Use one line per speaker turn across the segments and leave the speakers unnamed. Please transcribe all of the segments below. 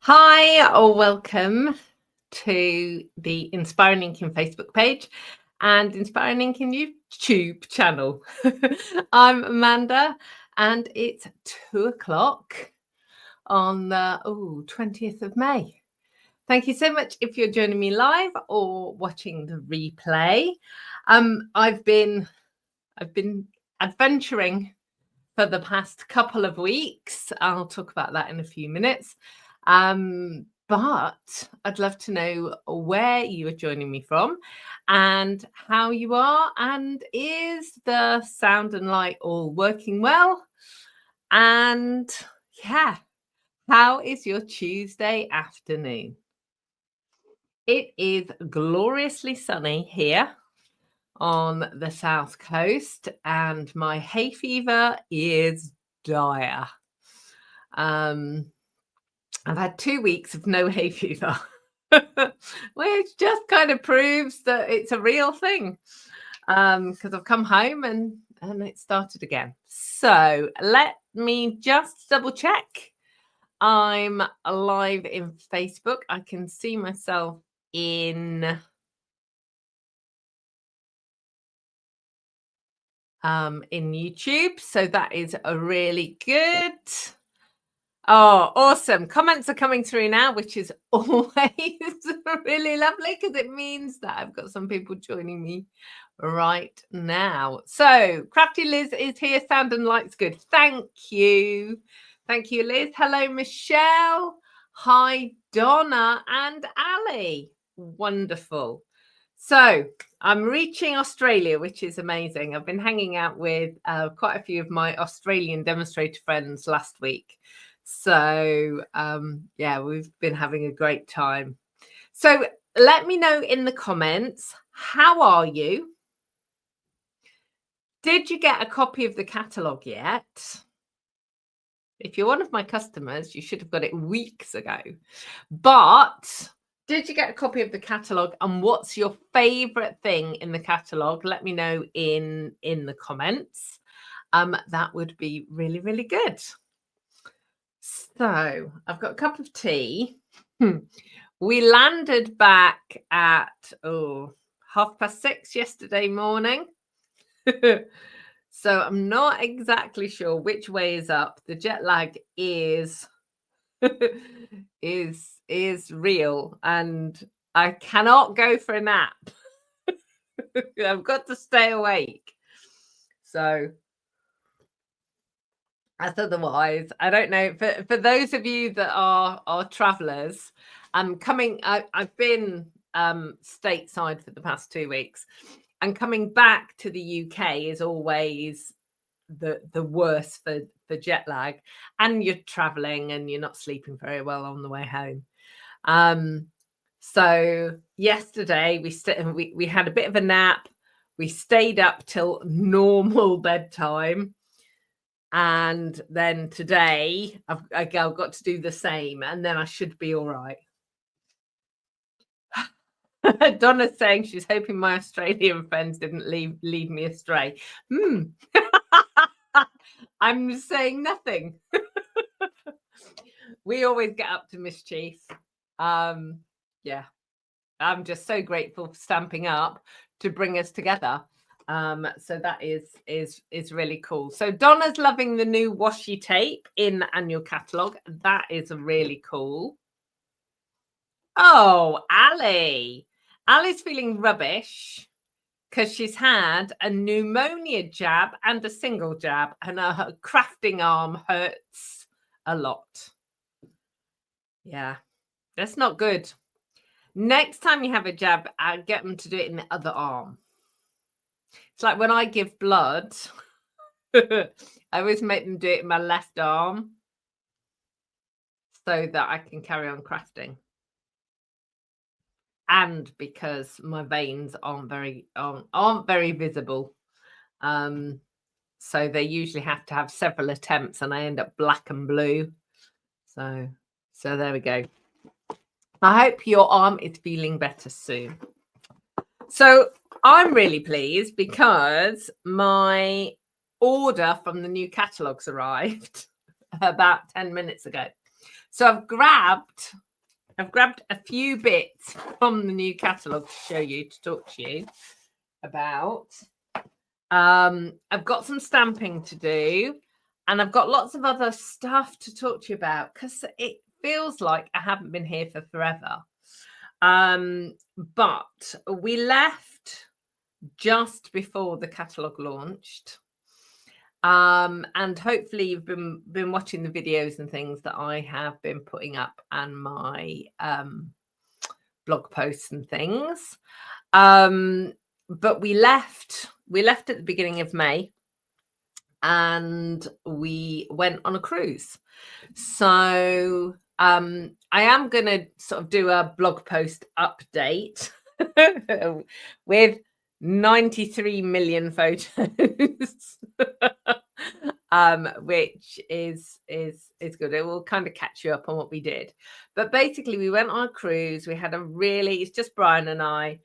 Hi, or welcome to the Inspiring Inking Facebook page and Inspiring Inking YouTube channel. I'm Amanda, and it's 2:00 on the 20th of May. Thank you so much if you're joining me live or watching the replay. I've been adventuring for the past couple of weeks. I'll talk about that in a few minutes. But I'd love to know where you are joining me from and how you are, and is the sound and light all working well? And yeah, how is your Tuesday afternoon? It is gloriously sunny here on the south coast, and my hay fever is dire. I've had 2 weeks of no hay fever, which just kind of proves that it's a real thing. Because I've come home and it started again. So let me just double check. I'm live in Facebook. I can see myself in YouTube. So that is a really good. Oh, awesome. Comments are coming through now, which is always really lovely because it means that I've got some people joining me right now. So Crafty Liz is here. Sound and light's good. Thank you. Thank you, Liz. Hello, Michelle. Hi, Donna and Ali. Wonderful. So I'm reaching Australia, which is amazing. I've been hanging out with quite a few of my Australian demonstrator friends last week. So yeah, we've been having a great time. So let me know in the comments, how are you? Did you get a copy of the catalogue yet? If you're one of my customers, you should have got it weeks ago. But did you get a copy of the catalogue, and what's your favourite thing in the catalogue? Let me know in the comments. That would be really, really good. So I've got a cup of tea. We landed back at 6:30 yesterday morning. So I'm not exactly sure which way is up. The jet lag is is real, and I cannot go for a nap. I've got to stay awake. So as otherwise, I don't know. For those of you that are travelers, I've been stateside for the past 2 weeks, and coming back to the UK is always the worst for jet lag, and you're traveling and you're not sleeping very well on the way home. So yesterday we had a bit of a nap. We stayed up till normal bedtime. And then today I've got to do the same, and then I should be all right. Donna's saying she's hoping my Australian friends didn't lead me astray. I'm saying nothing. We always get up to mischief. Yeah, I'm just so grateful for Stampin' Up to bring us together. So that is really cool. So Donna's loving the new washi tape in the annual catalogue. That is really cool. Oh, Ali. Ali's feeling rubbish because she's had a pneumonia jab and a single jab, and her crafting arm hurts a lot. Yeah, that's not good. Next time you have a jab, I'll get them to do it in the other arm. It's like when I give blood, I always make them do it in my left arm so that I can carry on crafting. And because my veins aren't very visible. So they usually have to have several attempts, and I end up black and blue. So there we go. I hope your arm is feeling better soon. So I'm really pleased because my order from the new catalogues arrived about 10 minutes ago. So I've grabbed a few bits from the new catalogue to show you, to talk to you about. I've got some stamping to do, and I've got lots of other stuff to talk to you about, because it feels like I haven't been here for forever. But we left just before the catalogue launched. And hopefully you've been watching the videos and things that I have been putting up, and my blog posts and things. But we left at the beginning of May, and we went on a cruise. So I am going to sort of do a blog post update with 93 million photos, which is good. It will kind of catch you up on what we did. But basically, we went on a cruise. We had it's just Brian and I.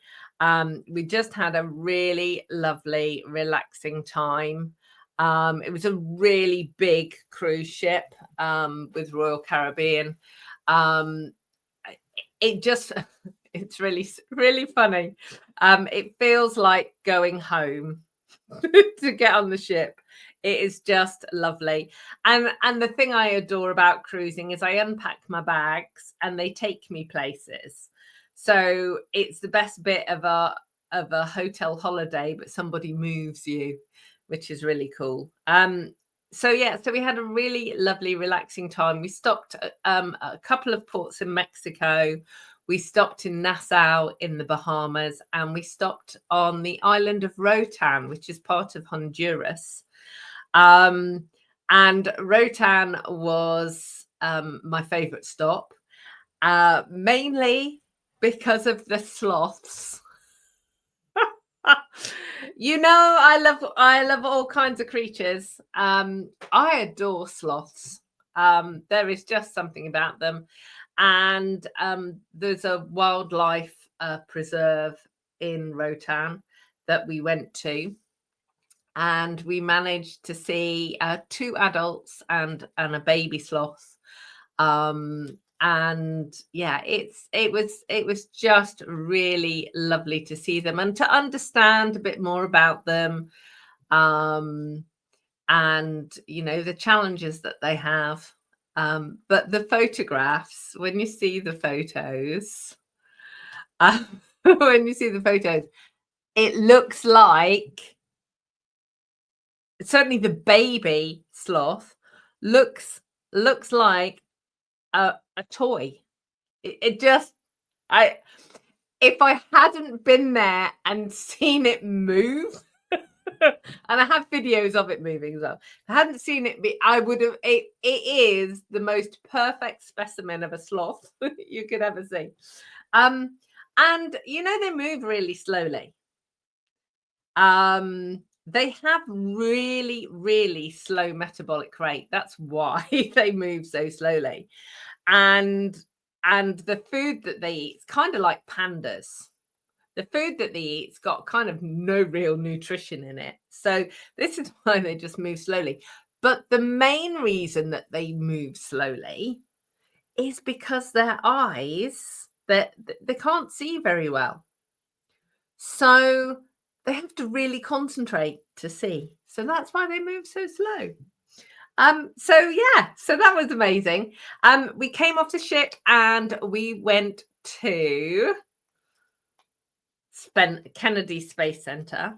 We just had a really lovely, relaxing time. It was a really big cruise ship with Royal Caribbean. It's really, really funny. It feels like going home to get on the ship. It is just lovely. And the thing I adore about cruising is I unpack my bags and they take me places. So it's the best bit of a hotel holiday, but somebody moves you, which is really cool. So we had a really lovely, relaxing time. We stopped at a couple of ports in Mexico. We stopped in Nassau in the Bahamas, and we stopped on the island of Roatan, which is part of Honduras. And Roatan was my favorite stop, mainly because of the sloths. You know, I love all kinds of creatures. I adore sloths. There is just something about them. And there's a wildlife preserve in Roatan that we went to, and we managed to see 2 adults and a baby sloth. And yeah, it was just really lovely to see them and to understand a bit more about them, and you know, the challenges that they have. But the photographs, when you see the photos, it looks like, certainly the baby sloth looks like a toy. If I hadn't been there and seen it move, and I have videos of it moving as well, if I hadn't seen it, I would have. It is the most perfect specimen of a sloth you could ever see. And you know, they move really slowly. They have really, really slow metabolic rate. That's why they move so slowly. And the food that they eat is kind of like pandas. The food that they eat's got kind of no real nutrition in it. So this is why they just move slowly. But the main reason that they move slowly is because their eyes, they can't see very well. So they have to really concentrate to see. So that's why they move so slow. So that was amazing. We came off the ship and we went to Kennedy Space Center,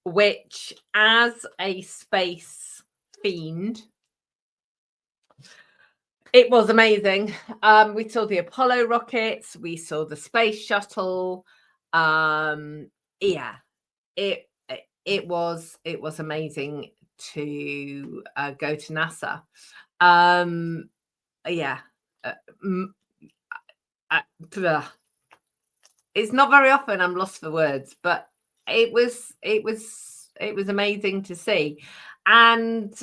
which, as a space fiend, it was amazing. We saw the Apollo rockets, we saw the space shuttle. It was amazing to go to NASA. It's not very often I'm lost for words, but it was amazing to see. And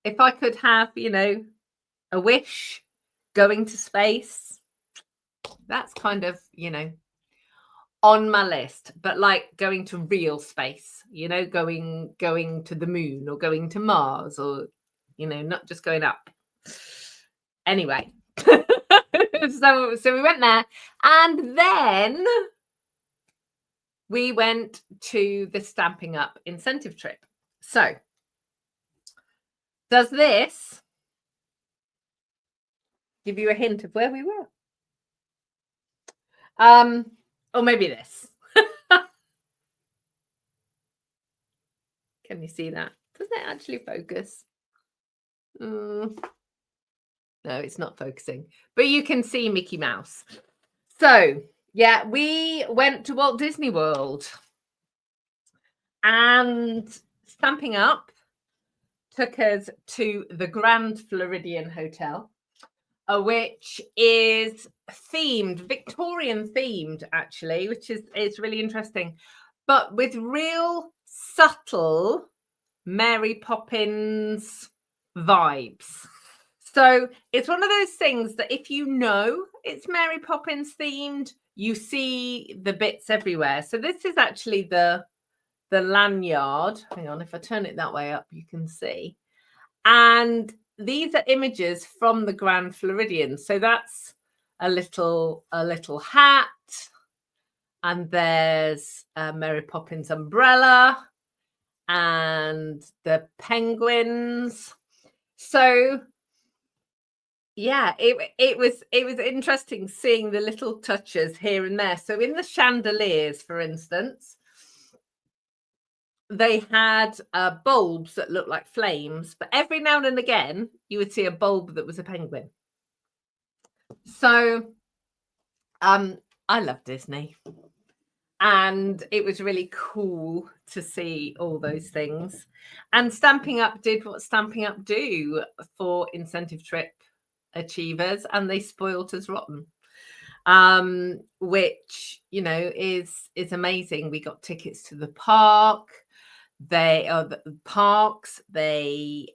if I could have, you know, a wish going to space, that's kind of, you know, on my list. But like going to real space, you know, going to the moon or going to Mars, or, you know, not just going up. Anyway, so we went there, and then we went to the Stampin' Up incentive trip. So, does this give you a hint of where we were? Or maybe this. Can you see that? Doesn't it actually focus? No, it's not focusing, but you can see Mickey Mouse. So, yeah, we went to Walt Disney World, and Stampin' Up took us to the Grand Floridian Hotel, which is themed, Victorian themed, actually, which is really interesting, but with real subtle Mary Poppins vibes. So it's one of those things that if you know it's Mary Poppins themed, you see the bits everywhere. So this is actually the lanyard. Hang on, if I turn it that way up, you can see. And these are images from the Grand Floridian. So that's a little hat, and there's a Mary Poppins umbrella and the penguins. So yeah, it was interesting seeing the little touches here and there. So in the chandeliers, for instance, they had bulbs that looked like flames, but every now and again you would see a bulb that was a penguin. So I love Disney, and it was really cool to see all those things. And Stampin' Up did what Stampin' Up do for incentive trip achievers, and they spoiled us rotten, which, you know, is amazing. We got tickets to the park. The parks. They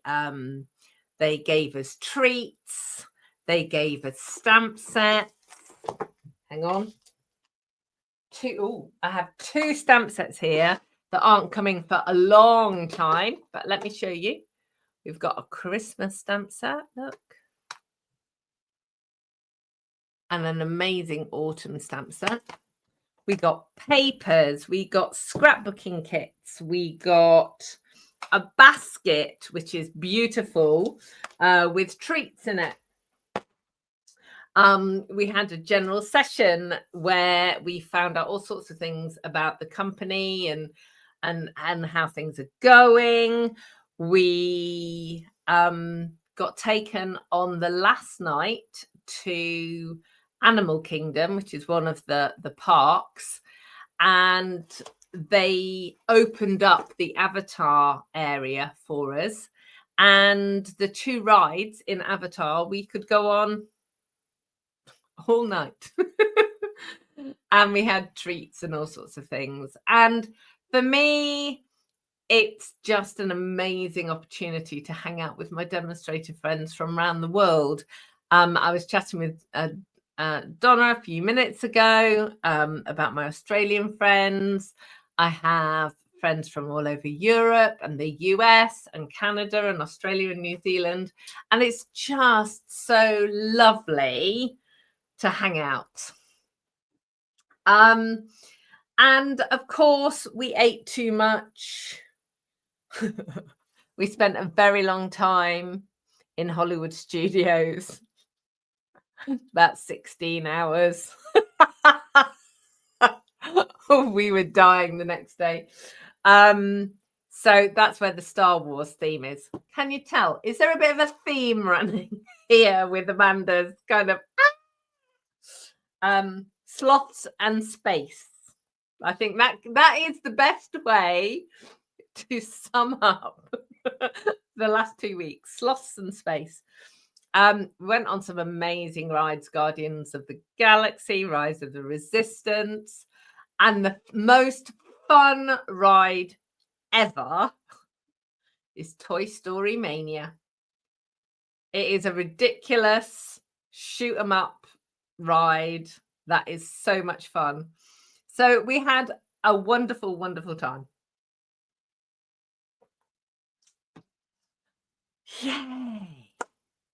gave us treats. They gave us stamp sets. Hang on. I have 2 stamp sets here that aren't coming for a long time, but let me show you. We've got a Christmas stamp set, look, and an amazing autumn stamp set. We got papers, we got scrapbooking kits, we got a basket, which is beautiful, with treats in it. We had a general session where we found out all sorts of things about the company and how things are going. We got taken on the last night to Animal Kingdom, which is one of the parks, and they opened up the Avatar area for us, and the 2 rides in Avatar we could go on all night. And we had treats and all sorts of things. And for me, it's just an amazing opportunity to hang out with my demonstrator friends from around the world. I was chatting with Donna a few minutes ago about my Australian friends. I have friends from all over Europe and the US and Canada and Australia and New Zealand. And it's just so lovely to hang out. And of course, we ate too much. We spent a very long time in Hollywood studios, about 16 hours. We were dying the next day. So that's where the Star Wars theme is. Can you tell? Is there a bit of a theme running here with Amanda's kind of sloths and space? I think that is the best way to sum up the last 2 weeks. Sloths and space. Went on some amazing rides: Guardians of the Galaxy, Rise of the Resistance, and the most fun ride ever is Toy Story Mania. It is a ridiculous shoot 'em up ride that is so much fun. So we had a wonderful, wonderful time. Yay!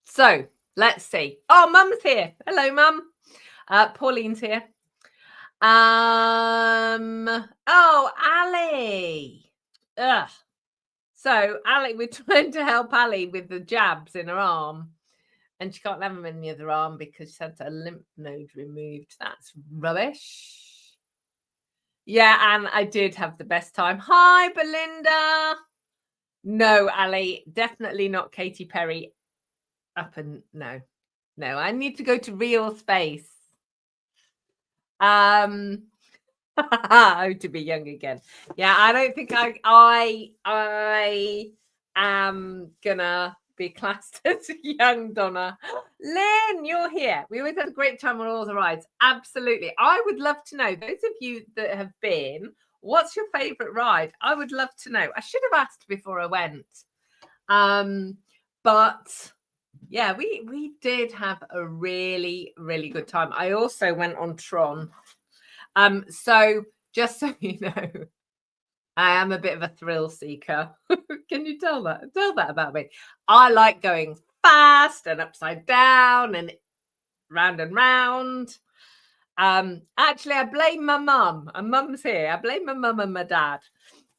So Let's see. Oh, Mum's here. Hello, Mum. Pauline's here. Oh, Ali. Ugh. So Ali, we're trying to help Ali with the jabs in her arm, and she can't have them in the other arm because she had her lymph node removed. That's rubbish. Yeah, and I did have the best time. Hi, Belinda. No, Ali, definitely not Katy Perry. No. I need to go to real space. Oh, to be young again. Yeah, I don't think I am gonna be classed as young, Donna. Lynn, you're here. We always had a great time on all the rides. Absolutely. I would love to know, those of you that have been, what's your favorite ride? I would love to know. I should have asked before I went. But yeah, we did have a really, really good time. I also went on Tron. So just so you know, I am a bit of a thrill seeker. Can you tell that? Tell that about me. I like going fast and upside down and round and round. Actually, I blame my mum, and Mum's here. I blame my mum and my dad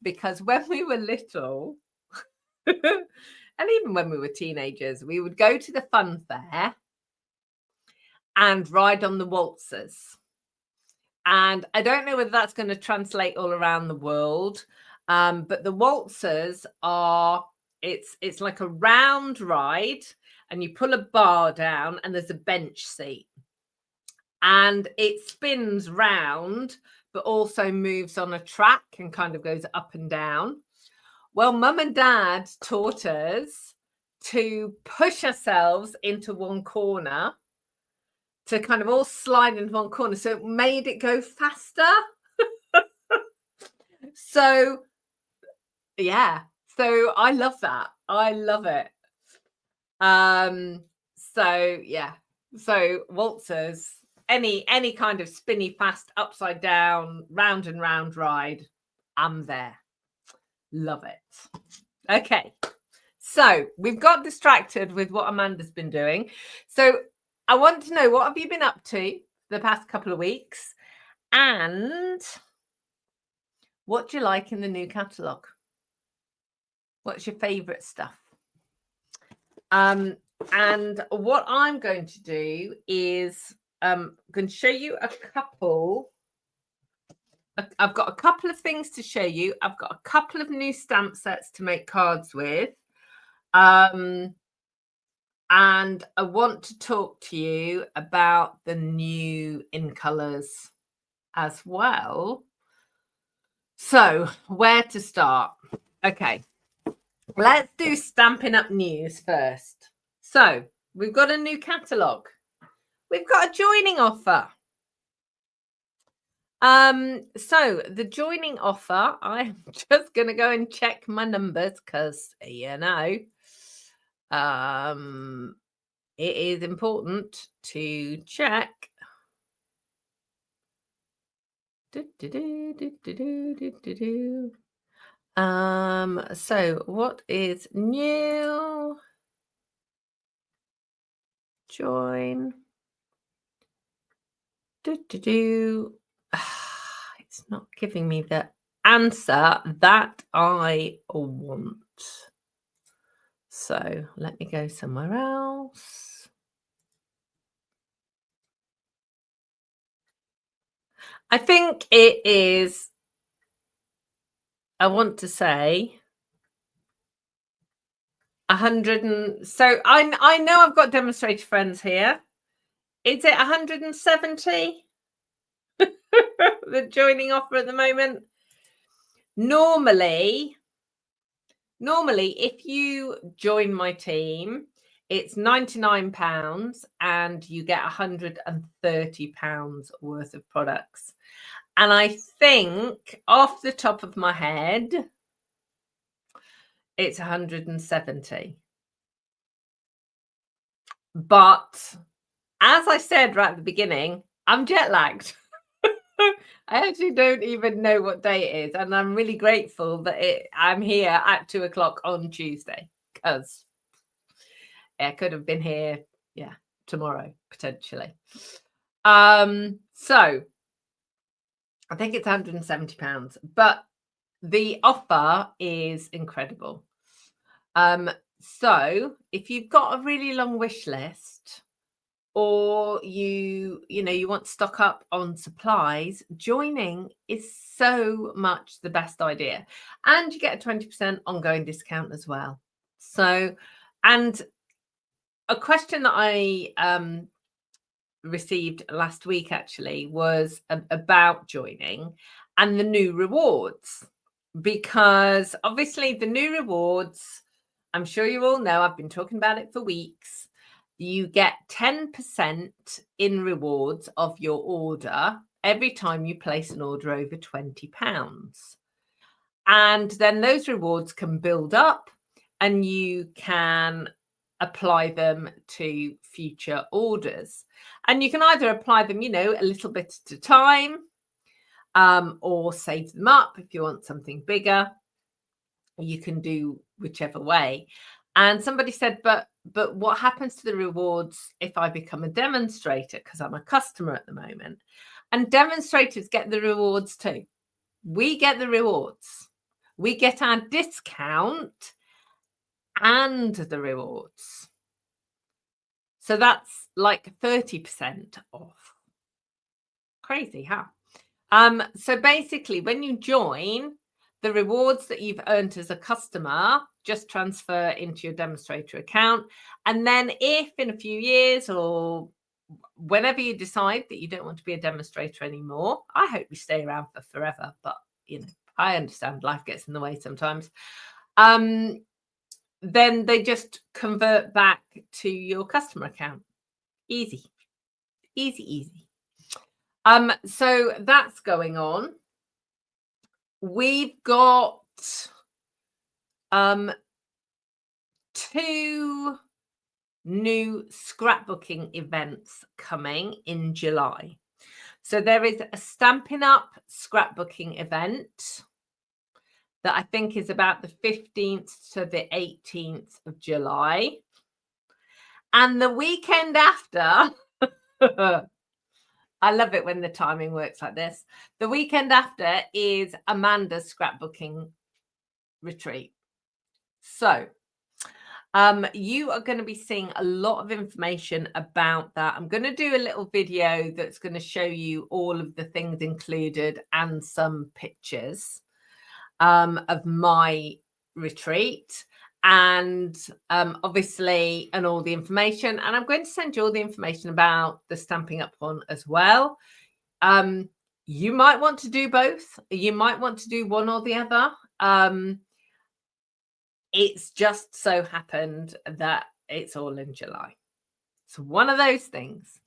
because when we were little, and even when we were teenagers, we would go to the fun fair and ride on the waltzers. And I don't know whether that's going to translate all around the world, but the waltzers are, it's like a round ride, and you pull a bar down and there's a bench seat. And it spins round, but also moves on a track and kind of goes up and down. Well, Mum and Dad taught us to push ourselves into one corner, to kind of all slide into one corner. So it made it go faster. So, yeah. So I love that. I love it. So, yeah. So waltzers, any kind of spinny, fast, upside down, round and round ride, I'm there. Love it. Okay. So we've got distracted with what Amanda's been doing. So I want to know, what have you been up to the past couple of weeks? And what do you like in the new catalogue? What's your favourite stuff? And what I'm going to do is I'm going to show you a couple. I've got a couple of things to show you. I've got a couple of new stamp sets to make cards with. And I want to talk to you about the new in colours as well. So where to start? Okay, let's do Stampin' Up news first. So we've got a new catalogue. We've got a joining offer. So the joining offer, I'm just going to go and check my numbers because, you know, it is important to check. So what is new? Join. It's not giving me the answer that I want. So let me go somewhere else. I think it is, I want to say 100 and so I know I've got demonstrator friends here. Is it 170? The joining offer at the moment. Normally, if you join my team, it's £99 and you get £130 worth of products. And I think off the top of my head, it's 170. But as I said right at the beginning, I'm jet lagged. I actually don't even know what day it is. And I'm really grateful that I'm here at 2 o'clock on Tuesday, because I could have been here Yeah, tomorrow, potentially. So I think it's £170, but the offer is incredible. So if you've got a really long wish list, or you want to stock up on supplies, joining is so much the best idea, and you get a 20% ongoing discount as well. So, and a question that I received last week actually was about joining and the new rewards, because obviously the new rewards, I'm sure you all know, I've been talking about it for weeks. You get 10% in rewards of your order every time you place an order over £20. And then those rewards can build up and you can apply them to future orders. And you can either apply them, a little bit at a time, or save them up if you want something bigger. You can do whichever way. And somebody said, but what happens to the rewards if I become a demonstrator? Because I'm a customer at the moment. And demonstrators get the rewards too. We get the rewards. We get our discount and the rewards. So that's like 30% off. Crazy, huh? So basically, when you join, the rewards that you've earned as a customer just transfer into your demonstrator account. And then if in a few years or whenever you decide that you don't want to be a demonstrator anymore, I hope you stay around for forever, but I understand life gets in the way sometimes. Then they just convert back to your customer account. Easy. So that's going on. We've got 2 new scrapbooking events coming in July. So there is a Stampin Up scrapbooking event that I think is about the 15th to the 18th of July. And the weekend after, I love it when the timing works like this. The weekend after is Amanda's scrapbooking retreat. So you are going to be seeing a lot of information about that. I'm going to do a little video that's going to show you all of the things included and some pictures of my retreat, and obviously, and all the information. And I'm going to send you all the information about the Stampin' Up one as well. You might want to do both. You might want to do one or the other. It's just so happened that it's all in July. It's one of those things.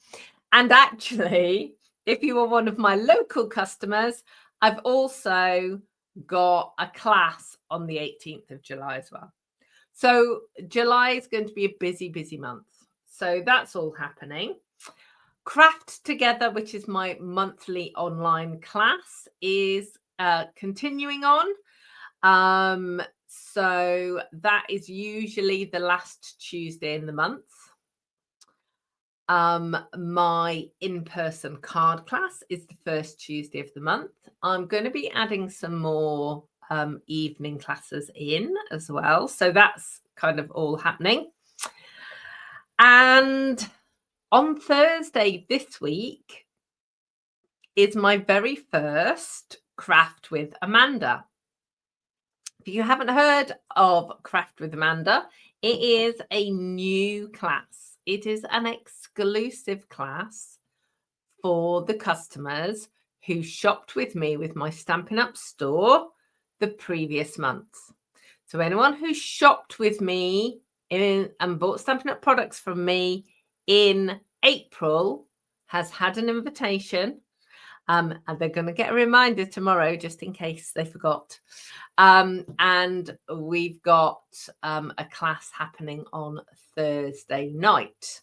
And actually, if you are one of my local customers, I've also got a class on the 18th of July as well. So July is going to be a busy month. So that's all happening. Craft Together, which is my monthly online class, is continuing on. So that is usually the last Tuesday in the month. My in-person card class is the first Tuesday of the month. I'm going to be adding some more evening classes in as well. So that's kind of all happening. And on Thursday this week is my very first Craft with Amanda. If you haven't heard of Craft with Amanda, it is a new class. It is an exclusive class for the customers who shopped with me with my Stampin' Up store the previous month. So anyone who shopped with me and bought Stampin' Up products from me in April has had an invitation. And they're going to get a reminder tomorrow just in case they forgot. And we've got a class happening on Thursday night.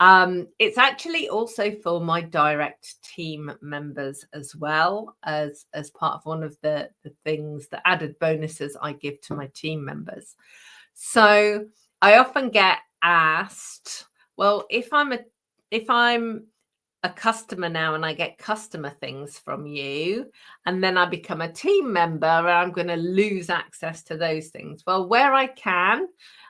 It's actually also for my direct team members as well, as part of one of the things, the added bonuses I give to my team members. So I often get asked, Well, if I'm a customer now and I get customer things from you, and then I become a team member, I'm going to lose access to those things. Well, where I can,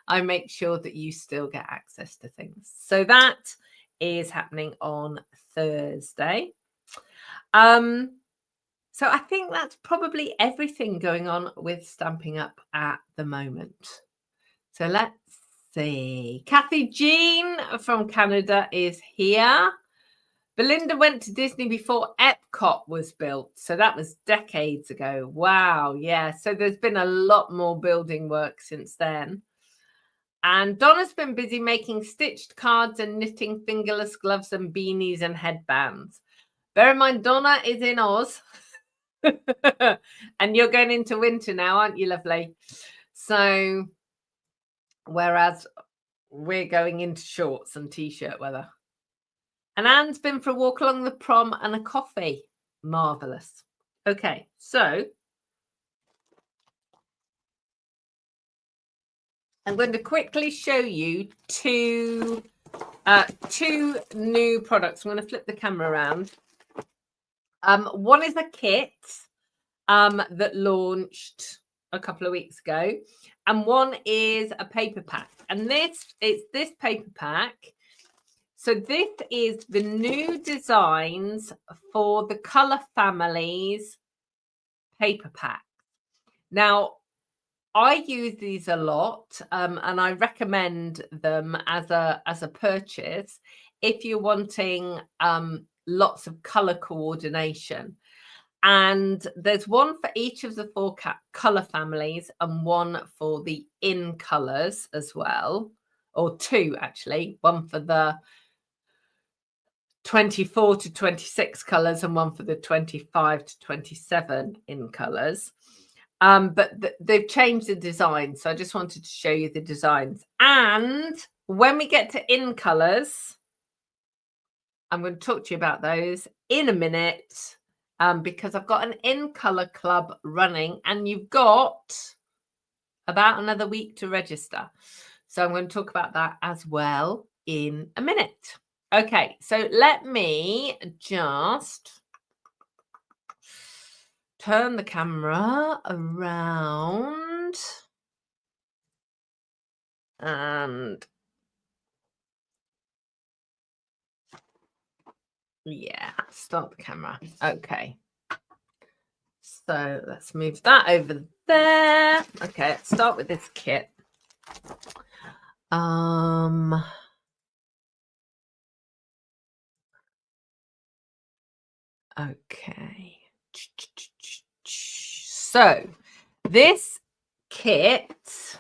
I make sure that you still get access to things. So that is happening on Thursday. So I think that's probably everything going on with Stampin' Up at the moment. So let's see. Kathy Jean from Canada is here. Belinda went to Disney before Epcot was built. So that was decades ago. Wow. Yeah. So there's been a lot more building work since then. And Donna's been busy making stitched cards and knitting fingerless gloves and beanies and headbands. Bear in mind, Donna is in Oz. And you're going into winter now, aren't you, lovely? So, whereas we're going into shorts and t-shirt weather. And Anne's been for a walk along the prom and a coffee. Marvellous. Okay, so I'm going to quickly show you two new products. I'm going to flip the camera around. One is a kit that launched a couple of weeks ago, and one is a paper pack. And it's this paper pack. So this is the new designs for the Colour Families paper pack. Now, I use these a lot, and I recommend them as a purchase if you're wanting lots of colour coordination. And there's one for each of the four colour families and one for the in colours as well, or two actually, one for the 24 to 26 colours and one for the 25 to 27 in colours. But they've changed the design, so I just wanted to show you the designs. And when we get to in colours, I'm going to talk to you about those in a minute, because I've got an in colour club running, and you've got about another week to register. So I'm going to talk about that as well in a minute. Okay, so let me just turn the camera around and yeah, start the camera. Okay, so let's move that over there. Okay, let's start with this kit. Okay, so this kit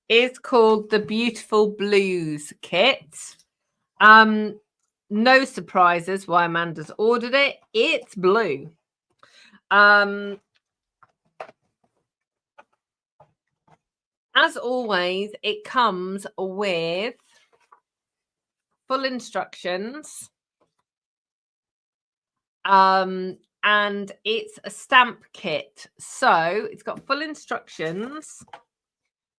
is called the Beautiful Blues kit. No surprises why Amanda's ordered it. It's blue. As always, it comes with full instructions. And it's a stamp kit. So it's got full instructions.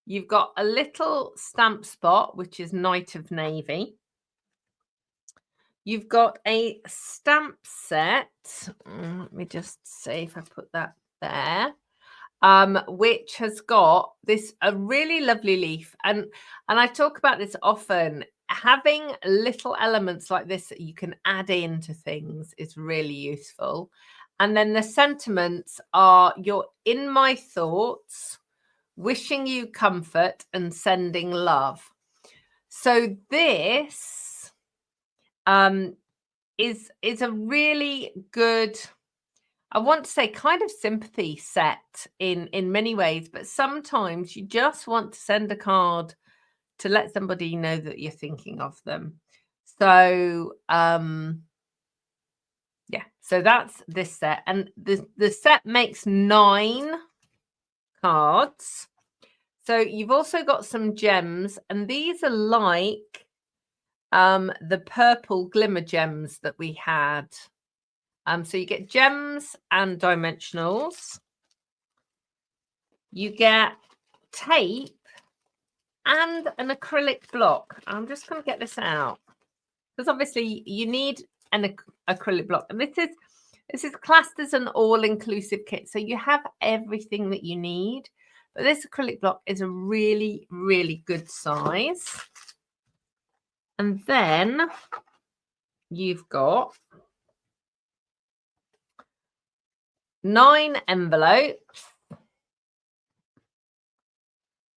You've got a little stamp spot, which is Night of Navy. You've got a stamp set. Let me just see if I put that there. Which has got a really lovely leaf. And I talk about this often. Having little elements like this that you can add into things is really useful. And then the sentiments are, you're in my thoughts, wishing you comfort and sending love. So this is a really good, I want to say, kind of sympathy set in many ways, but sometimes you just want to send a card to let somebody know that you're thinking of them. So yeah, so that's this set, and the set makes 9 cards. So you've also got some gems, and these are like the purple glimmer gems that we had. So you get gems and dimensionals. You get tape and an acrylic block. I'm just going to get this out because obviously you need an acrylic block, and this is classed as an all-inclusive kit, so you have everything that you need. But this acrylic block is a really, really good size. And then you've got 9 envelopes.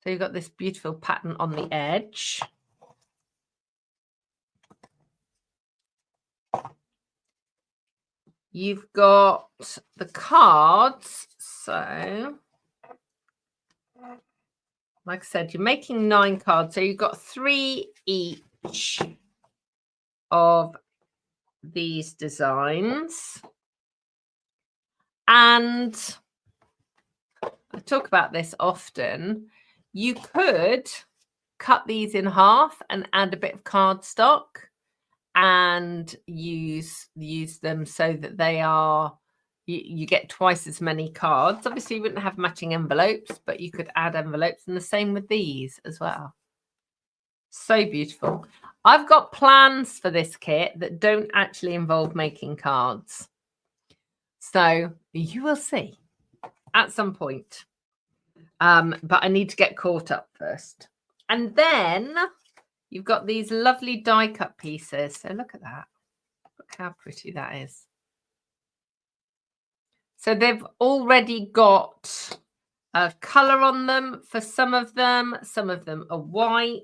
So you've got this beautiful pattern on the edge. You've got the cards. So, like I said, you're making 9 cards. So you've got 3 each of these designs. And I talk about this often. You could cut these in half and add a bit of cardstock and use them so that they are, you get twice as many cards. Obviously, you wouldn't have matching envelopes, but you could add envelopes, and the same with these as well. So beautiful. I've got plans for this kit that don't actually involve making cards. So you will see at some point. But I need to get caught up first. And then you've got these lovely die cut pieces. So look at that. Look how pretty that is. So they've already got a colour on them for some of them. Some of them are white.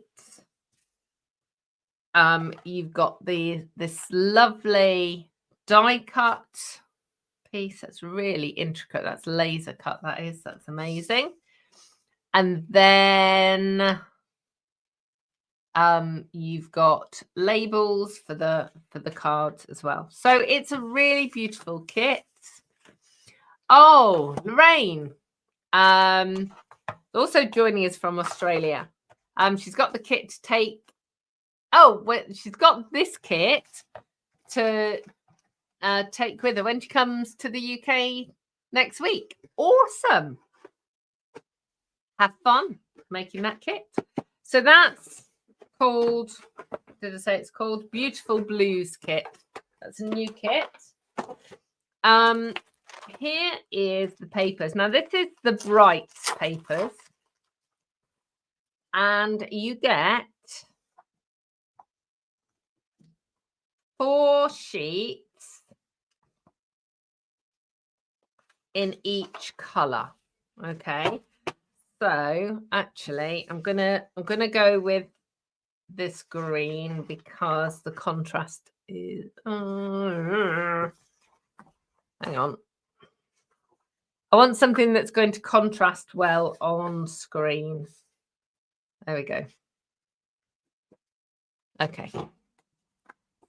You've got this lovely die cut piece. That's really intricate. That's laser cut. That's amazing. And then you've got labels for the cards as well. So it's a really beautiful kit. Oh, Lorraine, also joining us from Australia. She's got the kit to take. Oh, well, she's got this kit to take with her when she comes to the UK next week. Awesome. Have fun making that kit. So that's called, did I say it's called Beautiful Blues Kit? That's a new kit. Here is the papers. Now this is the bright papers, and you get 4 sheets in each color. Okay, so actually I'm gonna go with this green because the contrast is hang on. I want something that's going to contrast well on screen. There we go. Okay.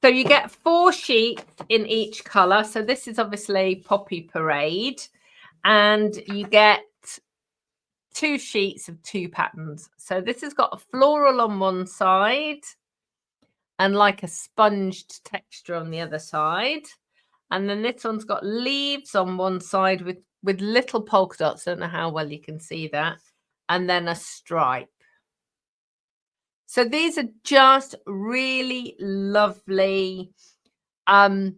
So you get 4 sheets in each colour. So this is obviously Poppy Parade. And you get 2 sheets of 2 patterns. So this has got a floral on one side and like a sponged texture on the other side. And then this one's got leaves on one side with little polka dots. I don't know how well you can see that. And then a stripe. So these are just really lovely tone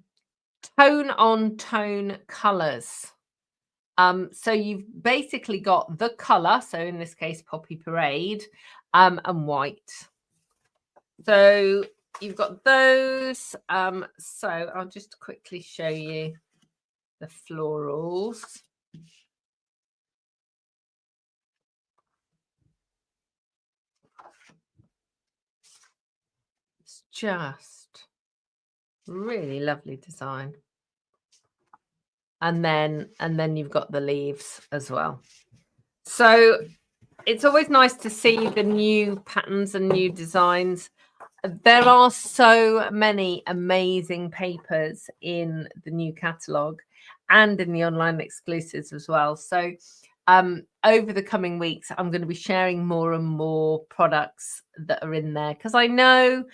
on tone colours. So you've basically got the colour, so in this case Poppy Parade, and white. So you've got those. So I'll just quickly show you the florals. It's just really lovely design. And then you've got the leaves as well. So it's always nice to see the new patterns and new designs. There are so many amazing papers in the new catalogue and in the online exclusives as well. So over the coming weeks, I'm going to be sharing more and more products that are in there, because I know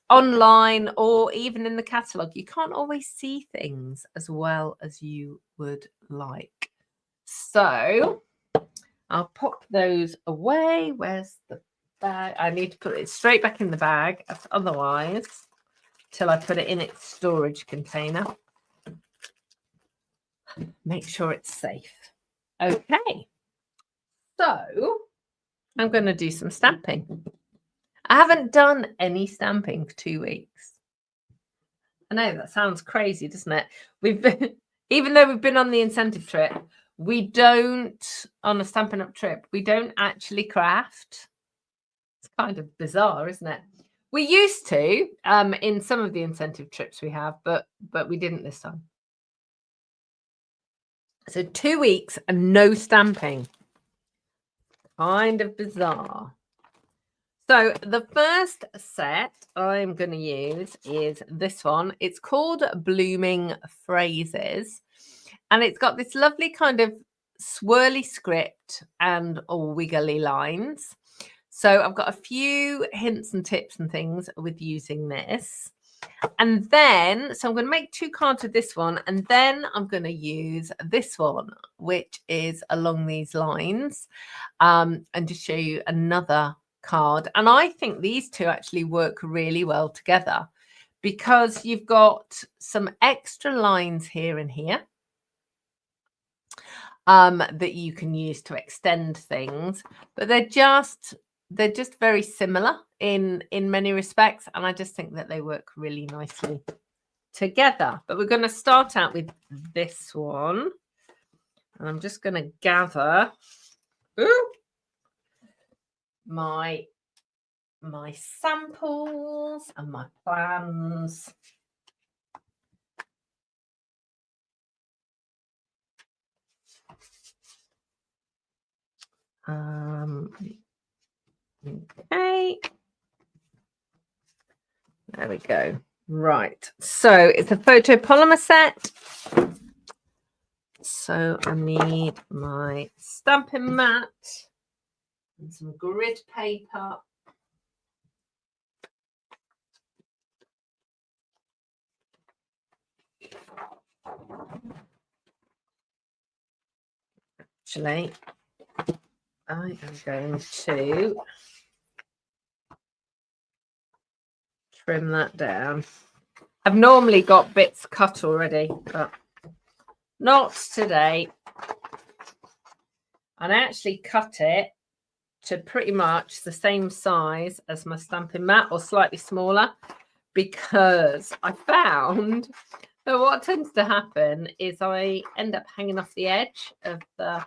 online or even in the catalogue, you can't always see things as well as you would like. So I'll pop those away. Where's the bag. I need to put it straight back in the bag, otherwise, till I put it in its storage container. Make sure it's safe. Okay, so I'm going to do some stamping. I haven't done any stamping for 2 weeks. I know that sounds crazy, doesn't it? We've been, even though we've been on the incentive trip, we don't, on a Stampin' Up trip, we don't actually craft. It's kind of bizarre, isn't it? We used to in some of the incentive trips we have, but we didn't this time. So 2 weeks and no stamping. Kind of bizarre. So the first set I'm going to use is this one. It's called Blooming Phrases. And it's got this lovely kind of swirly script and wiggly lines. So I've got a few hints and tips and things with using this. And then, so I'm going to make 2 cards with this one. And then I'm going to use this one, which is along these lines. And just show you another card. And I think these 2 actually work really well together because you've got some extra lines here and here. That you can use to extend things, but they're just very similar in many respects, and I just think that they work really nicely together. But we're going to start out with this one, and I'm just going to gather my samples and my plans. Okay, there we go. Right, so it's a photopolymer set. So I need my stamping mat and some grid paper. Actually, I am going to trim that down. I've normally got bits cut already, but not today. And I actually cut it to pretty much the same size as my stamping mat, or slightly smaller, because I found that what tends to happen is I end up hanging off the edge of the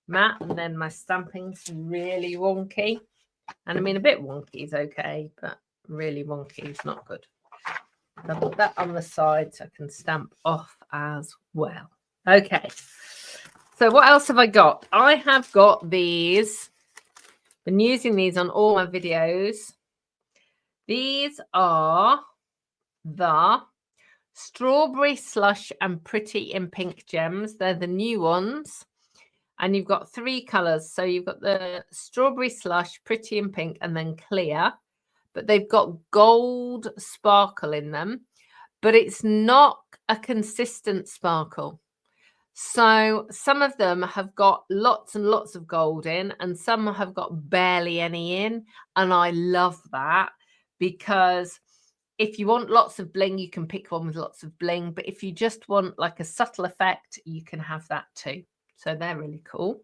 mat, and then my stamping's really wonky. And I mean, a bit wonky is okay, but really wonky is not good. I'll put that on the side so I can stamp off as well. Okay, so what else have I got? I have got these. Been using these on all my videos. These are the Strawberry Slush and Pretty in Pink gems. They're the new ones. And you've got 3 colours. So you've got the Strawberry Slush, Pretty in Pink, and then Clear. But they've got gold sparkle in them. But it's not a consistent sparkle. So some of them have got lots and lots of gold in, and some have got barely any in. And I love that, because if you want lots of bling, you can pick one with lots of bling. But if you just want like a subtle effect, you can have that too. So they're really cool.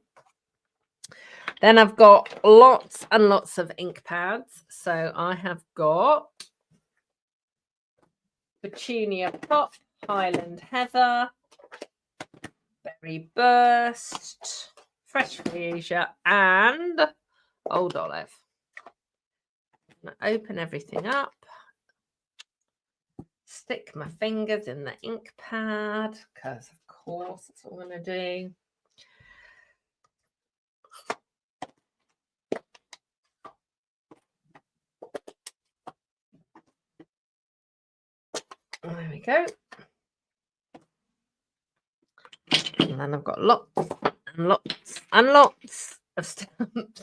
Then I've got lots and lots of ink pads. So I have got Petunia Pop, Highland Heather, Berry Burst, Fresh Fuchsia, and Old Olive. I'm going to open everything up. Stick my fingers in the ink pad, because of course that's what I'm going to do. There we go. And then I've got lots and lots and lots of stamps.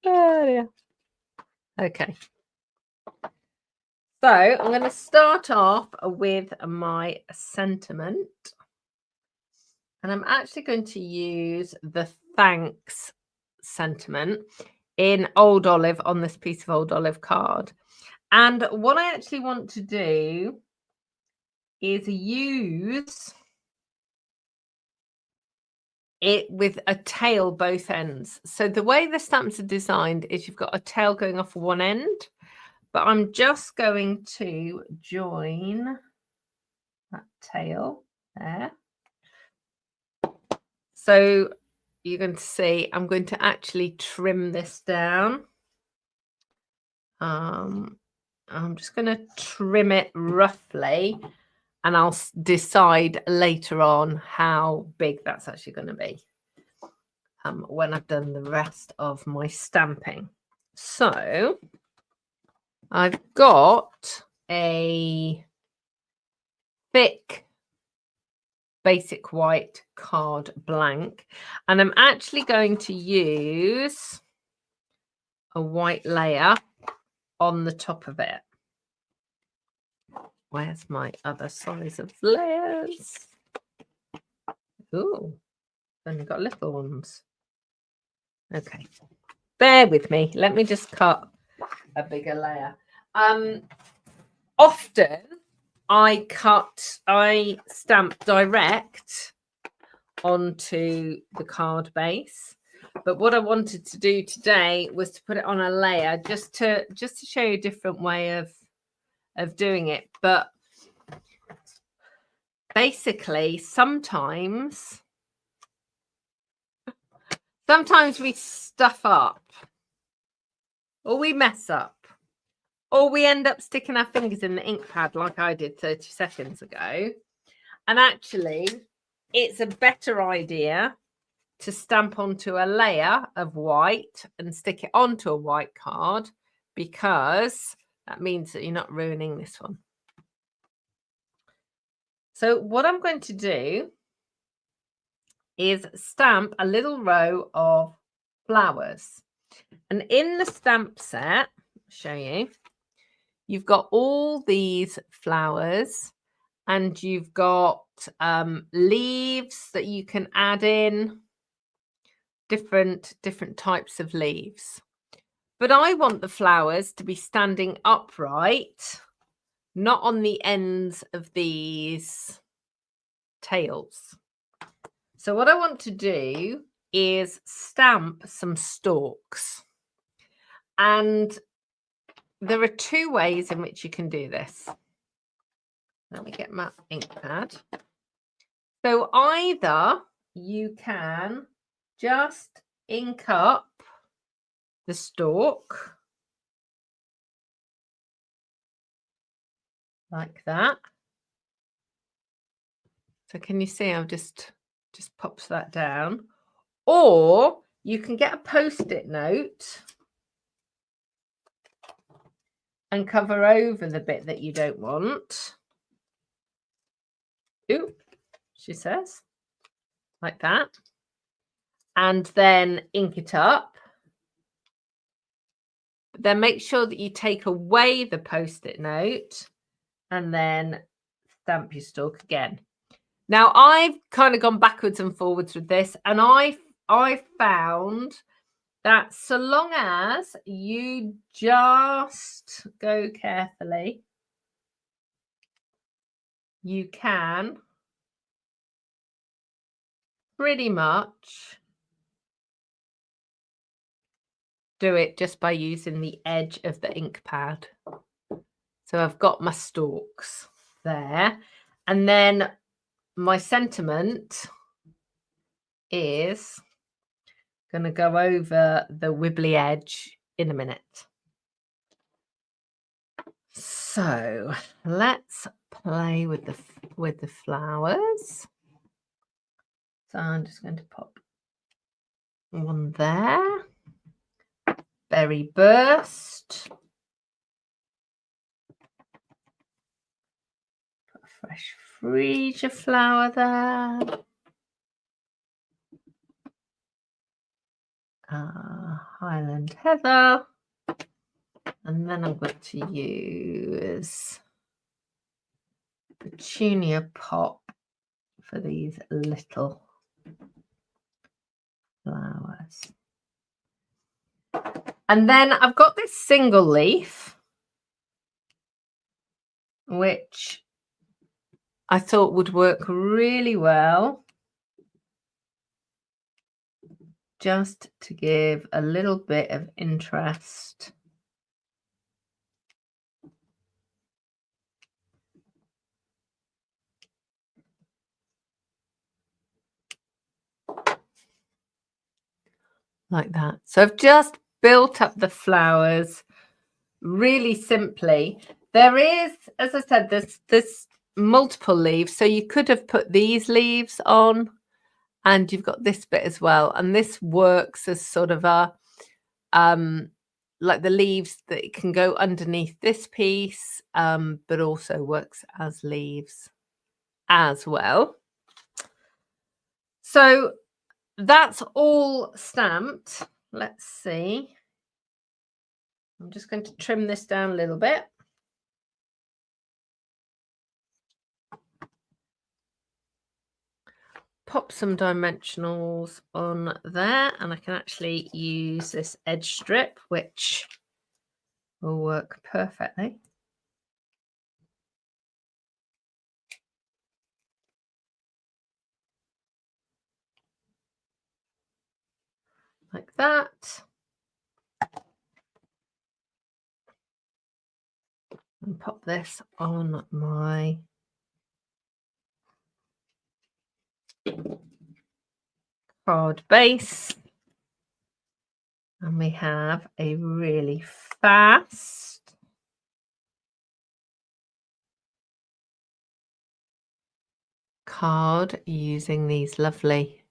Oh dear. Okay. So I'm going to start off with my sentiment. And I'm actually going to use the thanks sentiment in Old Olive on this piece of Old Olive card. And what I actually want to do is use it with a tail both ends. So the way the stamps are designed is you've got a tail going off one end, but I'm just going to join that tail there. So you're going to see I'm going to actually trim this down. I'm just going to trim it roughly, and I'll decide later on how big that's actually going to be when I've done the rest of my stamping. So I've got a thick basic white card blank, and I'm actually going to use a white layer on the top of it. Where's my other size of layers? Ooh, only got little ones. Okay, bear with me. Let me just cut a bigger layer. Often I stamp direct onto the card base, but what I wanted to do today was to put it on a layer just to show you a different way of doing it. But basically sometimes we stuff up, or we mess up, or we end up sticking our fingers in the ink pad like I did 30 seconds ago. And actually, it's a better idea to stamp onto a layer of white and stick it onto a white card, because that means that you're not ruining this one. So what I'm going to do is stamp a little row of flowers. And in the stamp set, I'll show you, you've got all these flowers, and you've got leaves that you can add in, different types of leaves. But I want the flowers to be standing upright, not on the ends of these tails. So what I want to do is stamp some stalks. And there are two ways in which you can do this. Let me get my ink pad. So either you can just ink up the stalk like that. So can you see I've just popped that down? Or you can get a Post-it note and cover over the bit that you don't want. Ooh, she says, like that. And then ink it up. But then make sure that you take away the Post-it note and then stamp your stalk again. Now, I've kind of gone backwards and forwards with this, and I found that so long as you just go carefully, you can pretty much do it just by using the edge of the ink pad. So I've got my stalks there, and then my sentiment is going to go over the wibbly edge in a minute. So let's play with the flowers. So I'm just going to pop one there. Berry burst. Put a fresh freesia flower there. Highland heather. And then I'm going to use petunia pop for these little flowers. And then I've got this single leaf, which I thought would work really well, just to give a little bit of interest. Like that. So I've just built up the flowers really simply. There is, as I said, there's multiple leaves. So you could have put these leaves on, and you've got this bit as well. And this works as sort of a like the leaves that it can go underneath this piece, but also works as leaves as well. So that's all stamped. Let's see. I'm just going to trim this down a little bit. Pop some dimensionals on there, and I can actually use this edge strip, which will work perfectly. Like that. And pop this on my card base. And we have a really fast card using these lovely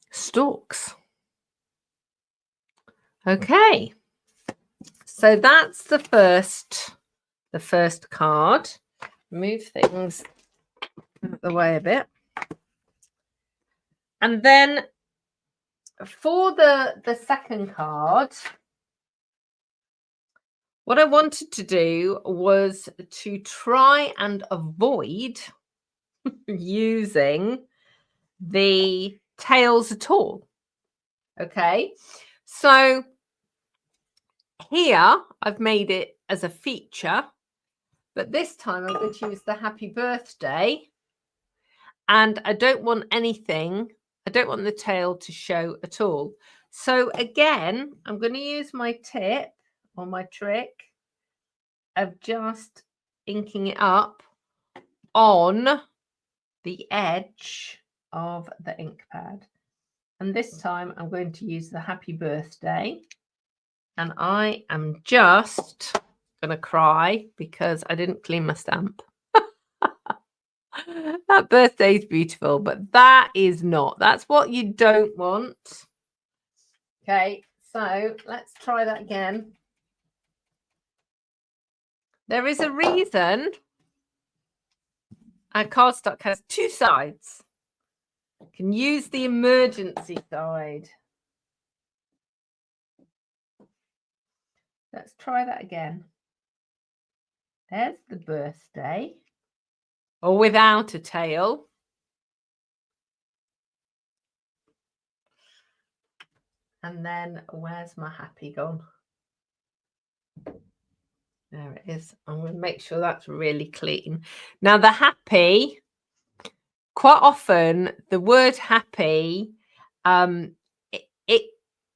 stalks. Okay, so that's the first card. Move things out of the way a bit. And then for the second card, what I wanted to do was to try and avoid using the tails at all. Okay, so here I've made it as a feature, but this time I'm going to use the happy birthday, and I don't want anything, I don't want the tail to show at all. So again, I'm going to use my tip or my trick of just inking it up on the edge of the ink pad. And this time I'm going to use the happy birthday, and I am just going to cry because I didn't clean my stamp. That birthday is beautiful, but that is not. That's what you don't want. Okay, so let's try that again. There is a reason our cardstock has two sides. You can use the emergency side. Let's try that again. There's the birthday, or without a tail. And then where's my happy gone? There it is. I'm going to make sure that's really clean. Now the happy, quite often the word happy, it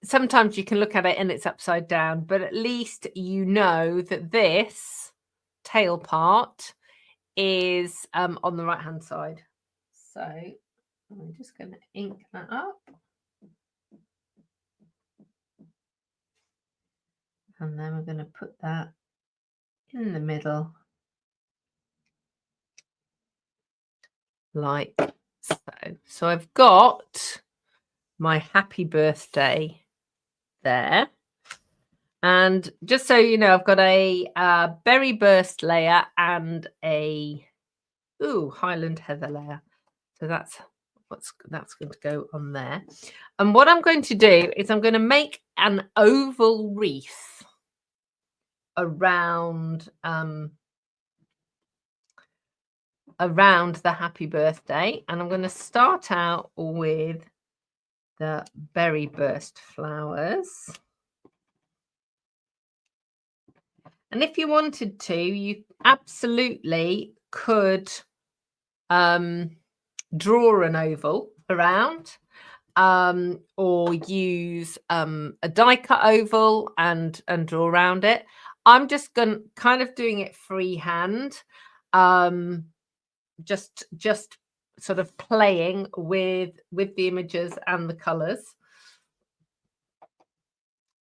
sometimes you can look at it and it's upside down, but at least you know that this tail part is on the right hand side. So I'm just going to ink that up. And then we're going to put that in the middle like so. So I've got my happy birthday there. And just so you know, I've got a berry burst layer and a Highland heather layer. So that's going to go on there. And what I'm going to do is I'm going to make an oval wreath around the happy birthday, and I'm going to start out with the berry burst flowers. And if you wanted to, you absolutely could draw an oval around, or use a die cut oval and draw around it. I'm just kind of doing it freehand, just sort of playing with the images and the colors.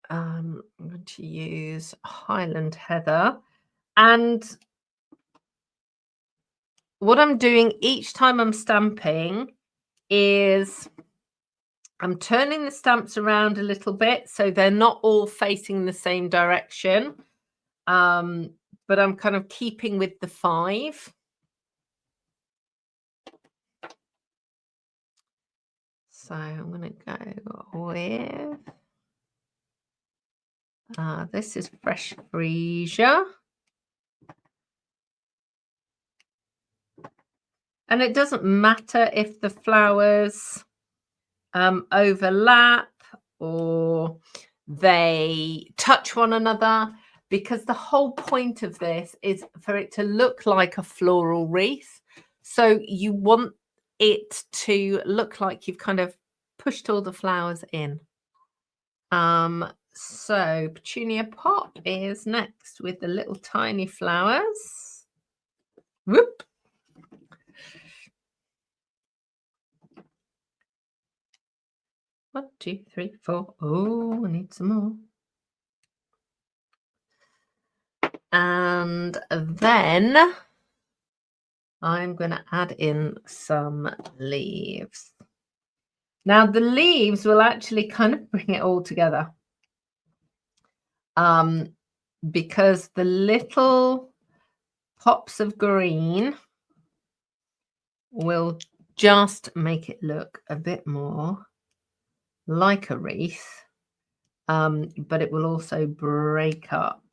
I'm going to use Highland Heather, and what I'm doing each time I'm stamping is I'm turning the stamps around a little bit so they're not all facing the same direction, but I'm kind of keeping with the 5. So I'm going to go with this is Fresh Freesia. And it doesn't matter if the flowers overlap or they touch one another, because the whole point of this is for it to look like a floral wreath. So you want it to look like you've kind of pushed all the flowers in. So Petunia Pop is next with the little tiny flowers. Whoop. One, 2, 3, 4. Oh, I need some more. And then I'm going to add in some leaves. Now the leaves will actually kind of bring it all together, because the little pops of green will just make it look a bit more like a wreath, but it will also break up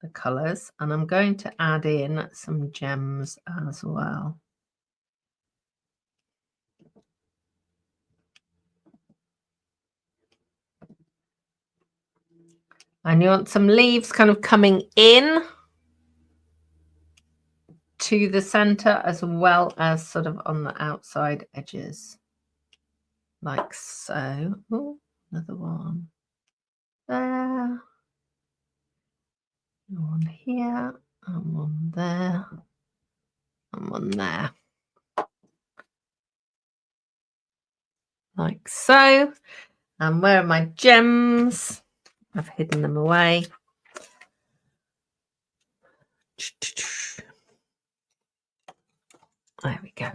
the colors, and I'm going to add in some gems as well. And you want some leaves kind of coming in to the center as well as sort of on the outside edges, like so. Oh, another one there, one here, and one there, and one there, like so. And where are my gems? I've hidden them away. There we go.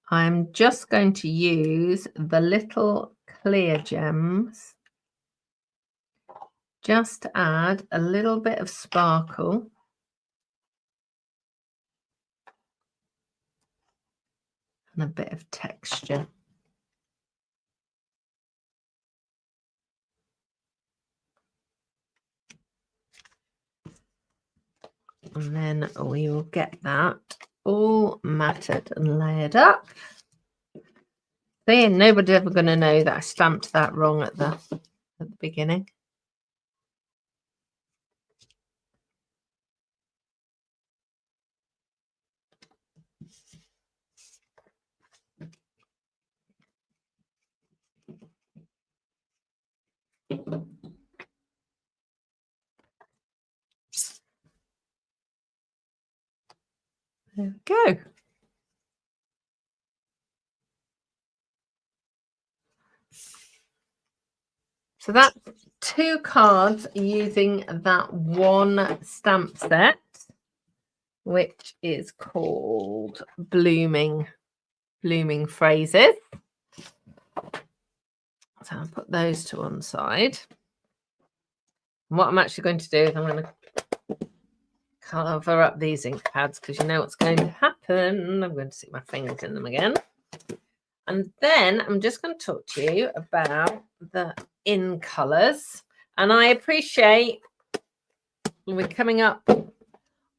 I'm just going to use the little clear gems just to add a little bit of sparkle. And a bit of texture. And then we will get that all matted and layered up. See, nobody's ever going to know that I stamped that wrong at the beginning. There we go. So that's 2 cards using that one stamp set, which is called Blooming Phrases. So I'll put those to one side. And what I'm actually going to do is I'm going to cover up these ink pads, because you know what's going to happen. I'm going to stick my fingers in them again. And then I'm just going to talk to you about the in colours. And I appreciate we're coming up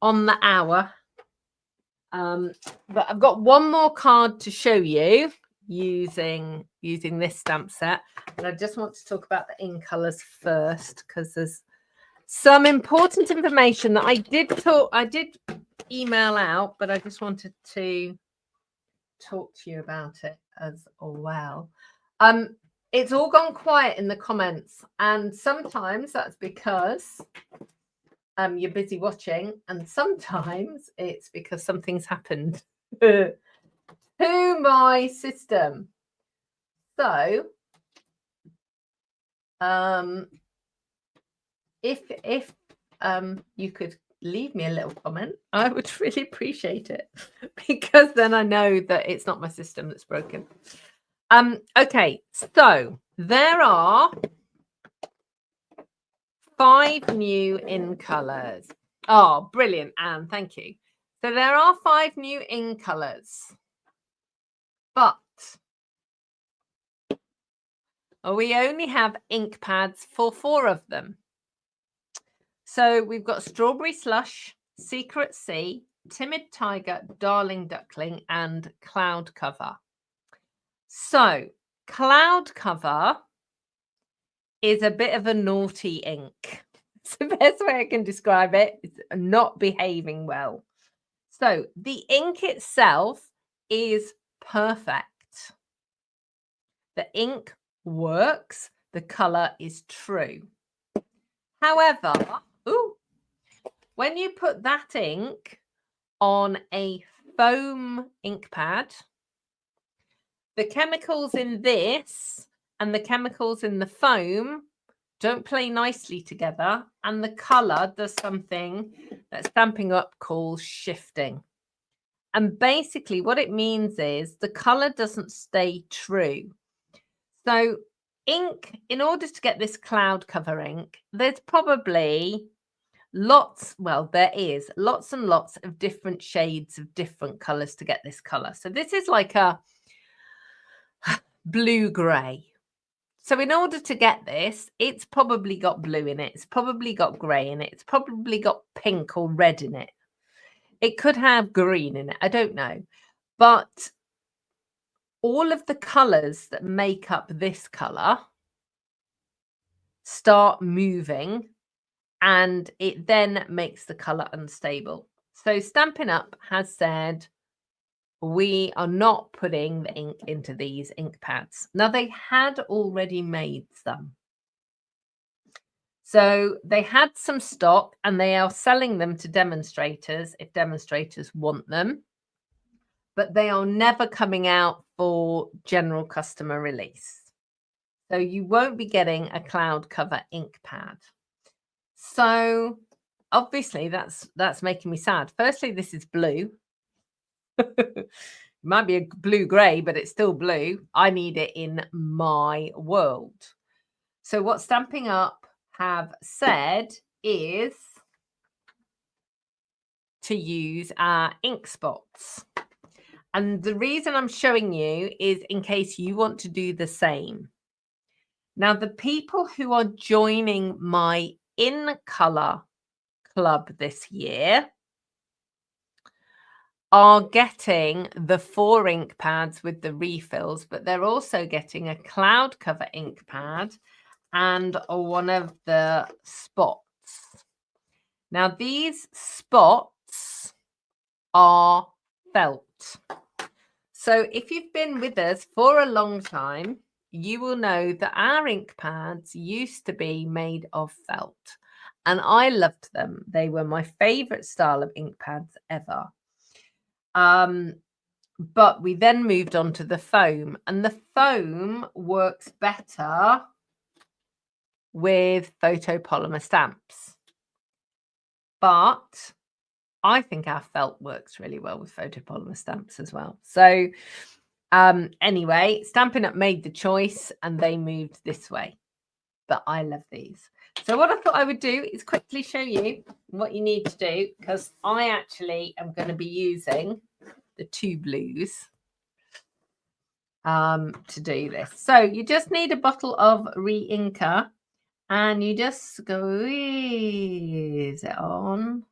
on the hour. But I've got one more card to show you using this stamp set, and I just want to talk about the in colors first because there's some important information that I did email out, but I just wanted to talk to you about it as well. It's all gone quiet in the comments, and sometimes that's because you're busy watching, and sometimes it's because something's happened to my system. So if you could leave me a little comment, I would really appreciate it, because then I know that it's not my system that's broken. Okay, so there are 5 new in colors. Oh, brilliant, Anne, thank you. So there are 5 new in colors, but we only have ink pads for 4 of them. So we've got Strawberry Slush, Secret Sea, Timid Tiger, Darling Duckling, and Cloud Cover. So Cloud Cover is a bit of a naughty ink. It's the best way I can describe it. It's not behaving well. So the ink itself is perfect. The ink works. The color is true. However, when you put that ink on a foam ink pad, the chemicals in this and the chemicals in the foam don't play nicely together, and the color does something that Stampin' Up calls shifting. And basically what it means is the color doesn't stay true. So ink, in order to get this cloud cover ink, there's probably there is lots and lots of different shades of different colors to get this color. So this is like a blue gray. So in order to get this, it's probably got blue in it. It's probably got gray in it. It's probably got pink or red in it. It could have green in it. I don't know. But all of the colors that make up this color start moving, and it then makes the color unstable. So Stampin' Up has said, we are not putting the ink into these ink pads. Now, they had already made some. So they had some stock, and they are selling them to demonstrators if demonstrators want them. But they are never coming out for general customer release. So you won't be getting a cloud cover ink pad. So obviously that's making me sad. Firstly, this is blue. It might be a blue gray, but it's still blue. I need it in my world. So what Stampin' Up have said is to use our ink spots. And the reason I'm showing you is in case you want to do the same. Now, the people who are joining my in color club this year are getting the 4 ink pads with the refills, but they're also getting a cloud cover ink pad and one of the spots. Now, these spots are felt. So if you've been with us for a long time, you will know that our ink pads used to be made of felt, and I loved them. They were my favorite style of ink pads ever. But we then moved on to the foam, and the foam works better with photopolymer stamps. But I think our felt works really well with photopolymer stamps as well. So anyway, Stampin' Up made the choice and they moved this way. But I love these. So what I thought I would do is quickly show you what you need to do, because I actually am going to be using the 2 blues to do this. So you just need a bottle of re-inker, and you just squeeze it on.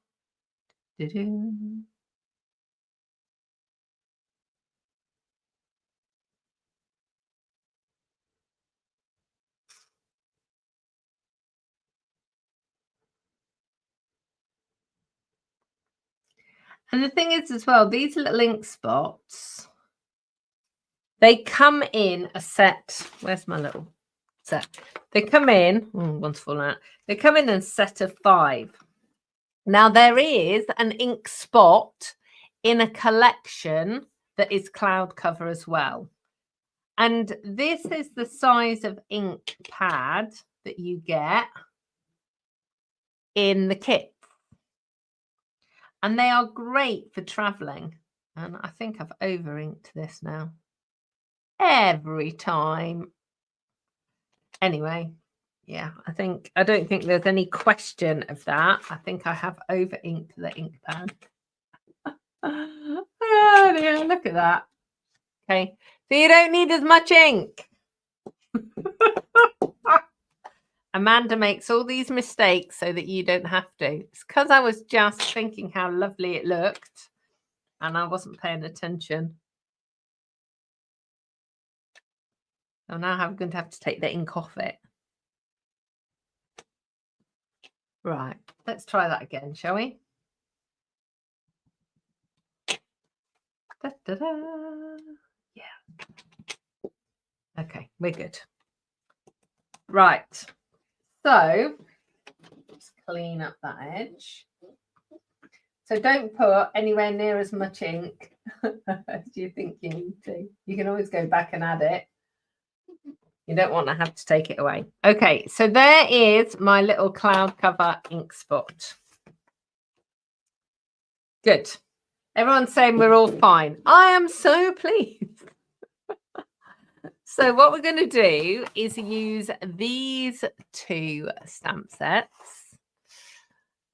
And the thing is as well, these little ink spots, they come in a set. Where's my little set? They come in, one's fallen out. They come in a set of 5. Now there is an ink spot in a collection that is cloud cover as well. And this is the size of ink pad that you get in the kit. And they are great for traveling. And I think I've over inked this now. Every time. Anyway, yeah, I don't think there's any question of that. I think I have over inked the ink pad. Oh dear, look at that. Okay, so you don't need as much ink. Amanda makes all these mistakes so that you don't have to. It's because I was just thinking how lovely it looked and I wasn't paying attention. So now I'm going to have to take the ink off it. Right, let's try that again, shall we? Da, da, da. Yeah. Okay, we're good. Right. So let's clean up that edge. So don't put anywhere near as much ink as you think you need to. You can always go back and add it. You don't want to have to take it away. Okay, so there is my little cloud cover ink spot. Good. Everyone's saying we're all fine. I am so pleased. So what we're going to do is use these 2 stamp sets.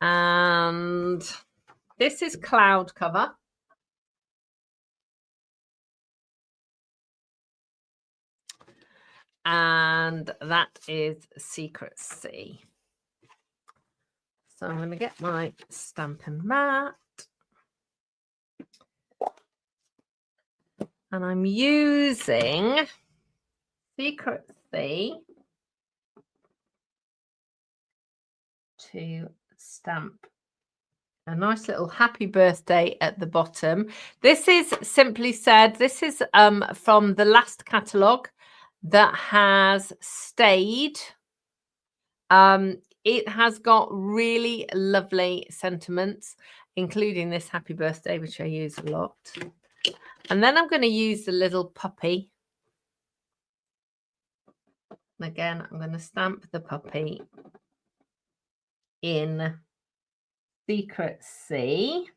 And this is cloud cover. And that is Secrecy. So I'm going to get my Stampin' mat. And I'm using Secrecy to stamp a nice little happy birthday at the bottom. This is Simply Said. This is from the last catalogue that has stayed. It has got really lovely sentiments, including this happy birthday, which I use a lot. And then I'm going to use the little puppy. And again, I'm going to stamp the puppy in Secrecy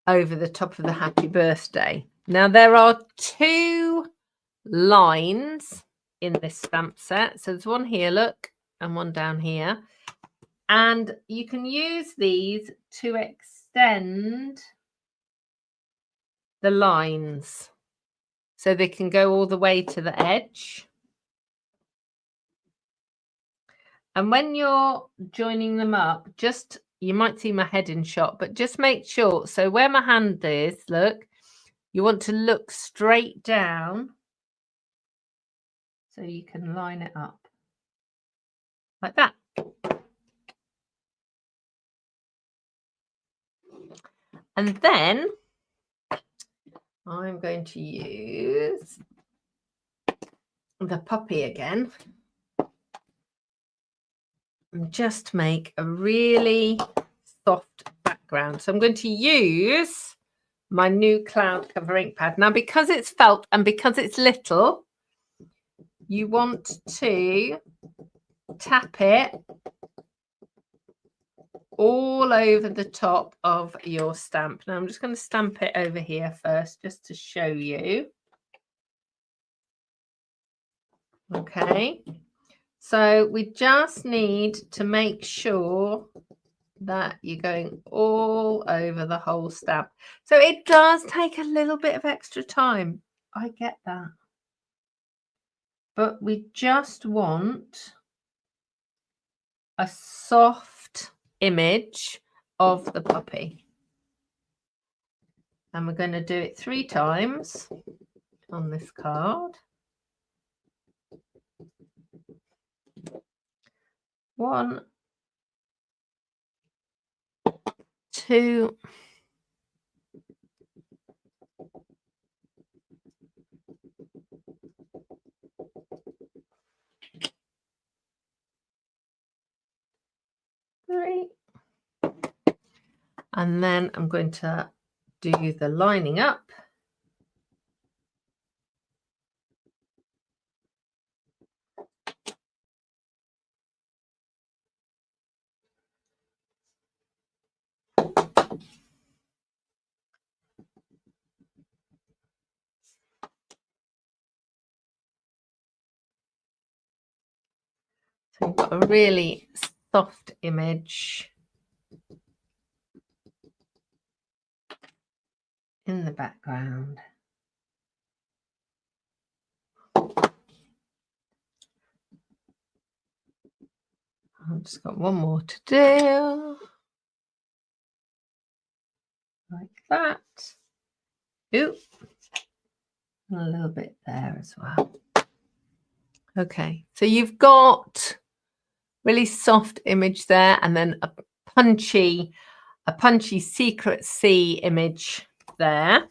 over the top of the happy birthday. Now, there are 2 lines in this stamp set. So there's one here, look, and one down here. And you can use these to extend the lines so they can go all the way to the edge. And when you're joining them up, just, you might see my head in shot, but just make sure, so where my hand is, look, you want to look straight down so you can line it up like that. And then I'm going to use the puppy again and just make a really soft background. So I'm going to use my new cloud cover ink pad. Now, because it's felt and because it's little, you want to tap it all over the top of your stamp. Now I'm just going to stamp it over here first just to show you. Okay, so we just need to make sure that you're going all over the whole stamp. So it does take a little bit of extra time. I get that. But we just want a soft image of the puppy. And we're going to do it 3 times on this card. 1, 2. Three. And then I'm going to do the lining up. So you've got a really soft image in the background. I've just got one more to do. Like that. Ooh. And a little bit there as well. Okay, so you've got really soft image there, and then a punchy secret C image there.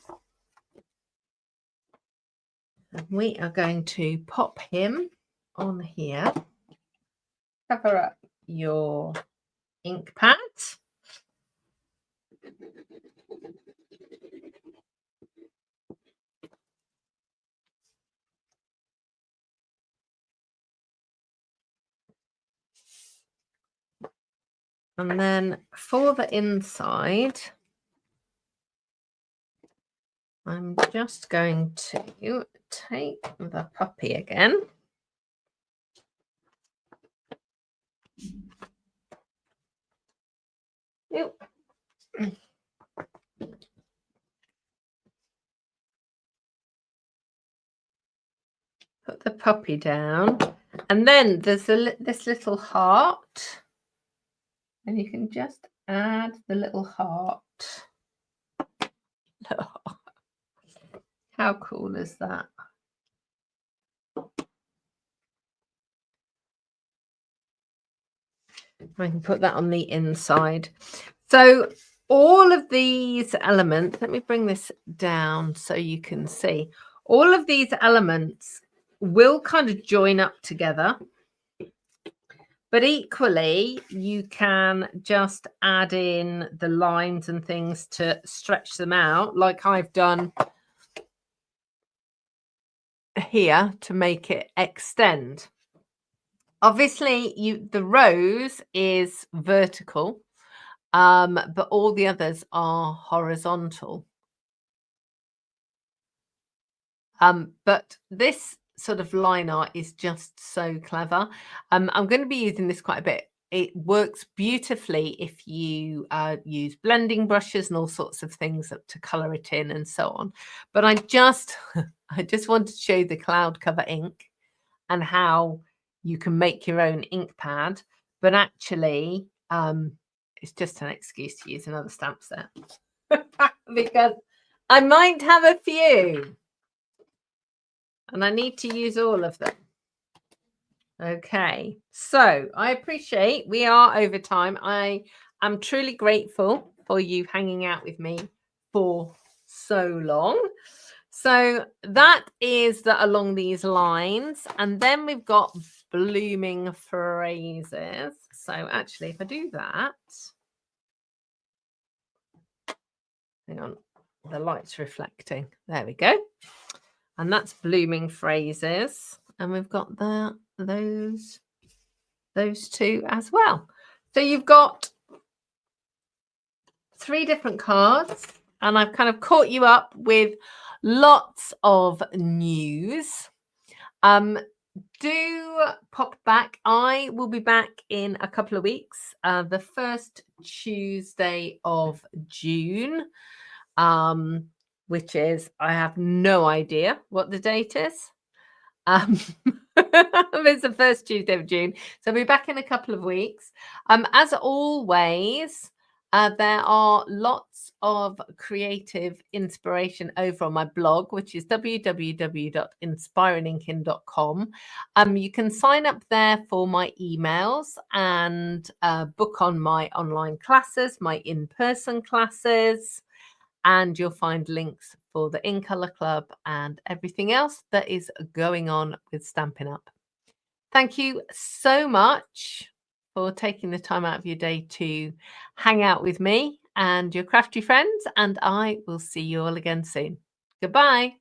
And we are going to pop him on here. Cover up your ink pad. And then for the inside, I'm just going to take the puppy again. Put the puppy down, and then there's this little heart, and you can just add the little heart. How cool is that? I can put that on the inside. So all of these elements, let me bring this down so you can see. All of these elements will kind of join up together. But equally, you can just add in the lines and things to stretch them out, like I've done here to make it extend. Obviously, the rose is vertical, but all the others are horizontal. But this sort of line art is just so clever. I'm going to be using this quite a bit. It works beautifully if you use blending brushes and all sorts of things to color it in and so on. But I just wanted to show the cloud cover ink and how you can make your own ink pad, but actually it's just an excuse to use another stamp set because I might have a few and I need to use all of them. Okay, so I appreciate we are over time. I am truly grateful for you hanging out with me for so long. So that is that along these lines. And then we've got blooming phrases. So actually, if I do that, hang on, the light's reflecting. There we go. And that's blooming phrases. And we've got those two as well. So you've got 3 different cards, and I've kind of caught you up with lots of news. Do pop back. I will be back in a couple of weeks, the first Tuesday of June, which is, I have no idea what the date is. It's the first Tuesday of June, so I'll be back in a couple of weeks. As always, There are lots of creative inspiration over on my blog, which is www.inspiringinking.com. You can sign up there for my emails and book on my online classes, my in-person classes, and you'll find links for the In Colour Club and everything else that is going on with Stampin' Up. Thank you so much for taking the time out of your day to hang out with me and your crafty friends, and I will see you all again soon. Goodbye.